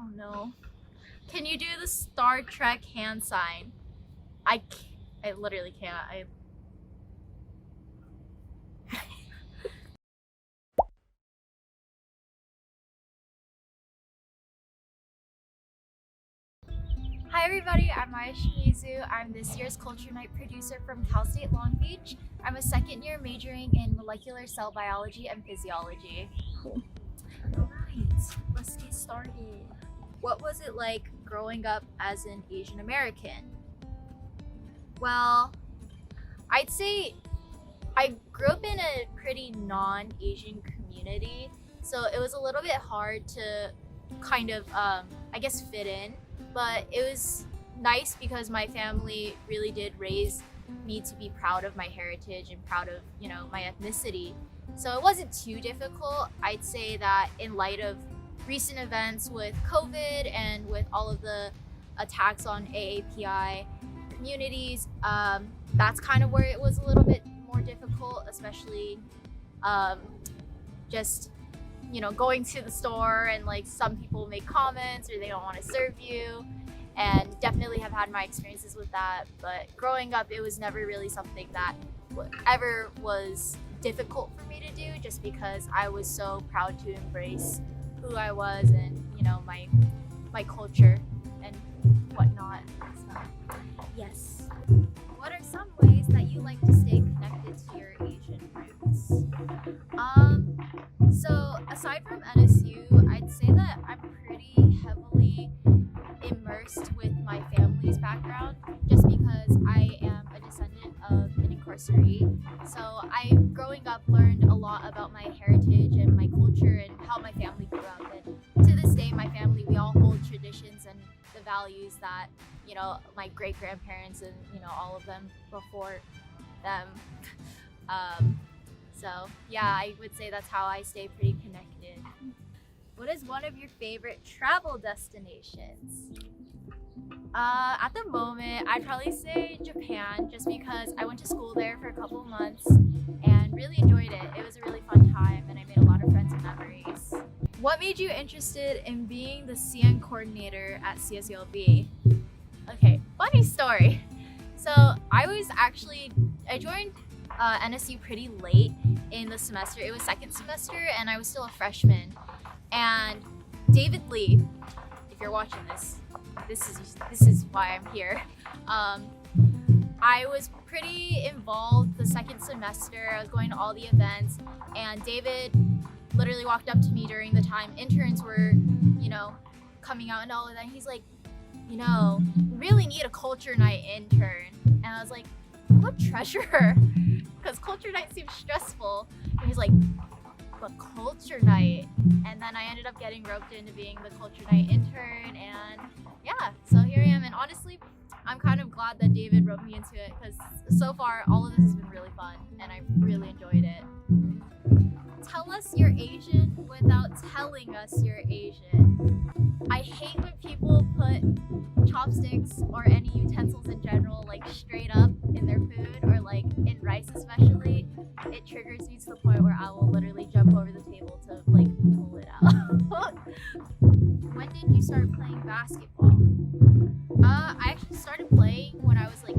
Oh no. Can you do the Star Trek hand sign? I literally can't. Hi everybody, I'm Maya Shimizu. I'm this year's Culture Night producer from Cal State Long Beach. I'm a second year majoring in molecular cell biology and physiology. Cool. Alright, let's get started. What was it like growing up as an Asian American? Well, I'd say I grew up in a pretty non-Asian community, so it was a little bit hard to kind of, I guess, fit in. But it was nice because my family really did raise me to be proud of my heritage and proud of, my ethnicity. So it wasn't too difficult. I'd say that in light of recent events with COVID and with all of the attacks on AAPI communities, that's kind of where it was a little bit more difficult, especially just going to the store and like some people make comments or they don't want to serve you, and definitely have had my experiences with that. But growing up, it was never really something that ever was difficult for me to do, just because I was so proud to embrace who I was and my culture and whatnot. So yes. What are some ways that you like to stay connected to your Asian roots? So aside from NSU, I'd say that I'm pretty heavily immersed with my family's background, just because I am a descendant of an incarceree. So I, growing up, learned a lot about my heritage and my culture and how my family grew up. And to this day, my family, we all hold traditions and the values that, my great-grandparents and, all of them before them. So yeah, I would say that's how I stay pretty connected. What is one of your favorite travel destinations? At the moment, I'd probably say Japan, just because I went to school there for a couple of months and really enjoyed it. It was a really fun time and I made a lot of friends and memories. What made you interested in being the CN coordinator at CSULB? Okay, funny story. So I joined NSU pretty late in the semester. It was second semester and I was still a freshman. And David Lee, if you're watching this is why I'm here. I was pretty involved the second semester. I was going to all the events, and David literally walked up to me during the time interns were, coming out and all of that. He's like, we really need a culture night intern. And I was like, what treasurer? Because culture night seems stressful. And he's like, but culture night. And then I ended up getting roped into being the culture night intern, and yeah, so here I am. And honestly, I'm kind of glad that David roped me into it, because so far all of this has been really fun and I've really enjoyed it. Tell us you're Asian without telling us you're Asian. I hate when people put chopsticks or any utensils in general like straight up in their food, or like in rice especially. It triggers me to the point where I will literally jump over the table to like pull it out. When did you start playing basketball? I actually started playing when I was like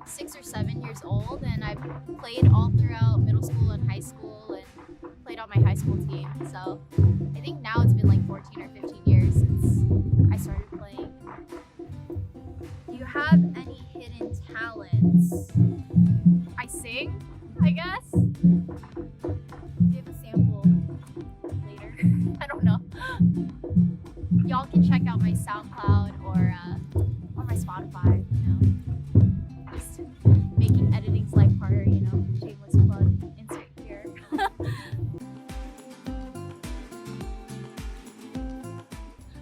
6 or 7 years old, and I played all throughout middle school and high school and played on my high school team. So I think now it's been like 14 or 15 years since I started playing. Do you have any hidden talents? I sing, I guess. Give a sample later. I don't know. Y'all can check out my SoundCloud or my Spotify, Just making editing's life harder, shameless plug, insert here.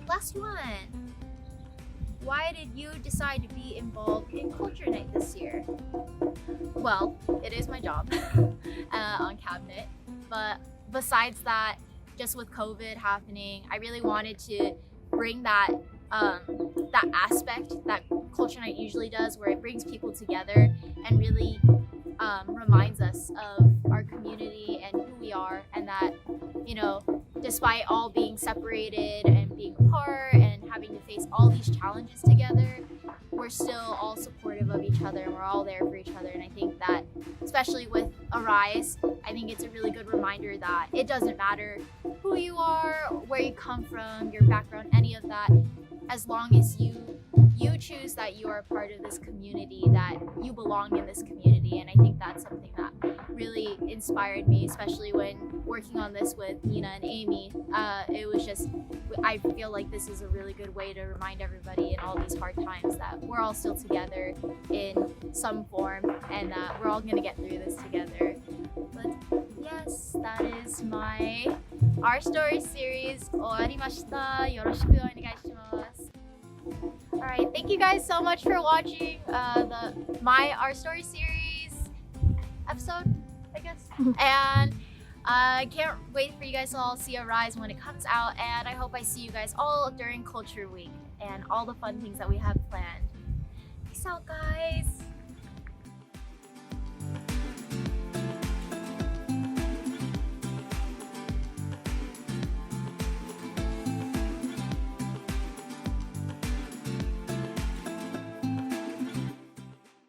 Last one. Why did you decide to be involved in Culture Night this year? Well, it is my job on cabinet, but besides that, just with COVID happening, I really wanted to bring that aspect that Culture Night usually does, where it brings people together and really reminds us of our community and who we are, and that despite all being separated and being apart challenges together, we're still all supportive of each other and we're all there for each other. And I think that, especially with Arise, I think it's a really good reminder that it doesn't matter who you are, where you come from, your background, any of that, as long as you choose that you are a part of this community, that you belong in this community. And I think that's something that really inspired me, especially when working on this with Nina and Amy. It was just, I feel like this is a really good way to remind everybody in all these hard times that we're all still together in some form and that we're all gonna get through this together. But yes, that is my Our Story series. 終わりました。よろしくお願いします。Alright, thank you guys so much for watching my Our Story series episode, I guess. And I can't wait for you guys to all see Arise when it comes out, and I hope I see you guys all during Culture Week and all the fun things that we have planned. Peace out, guys.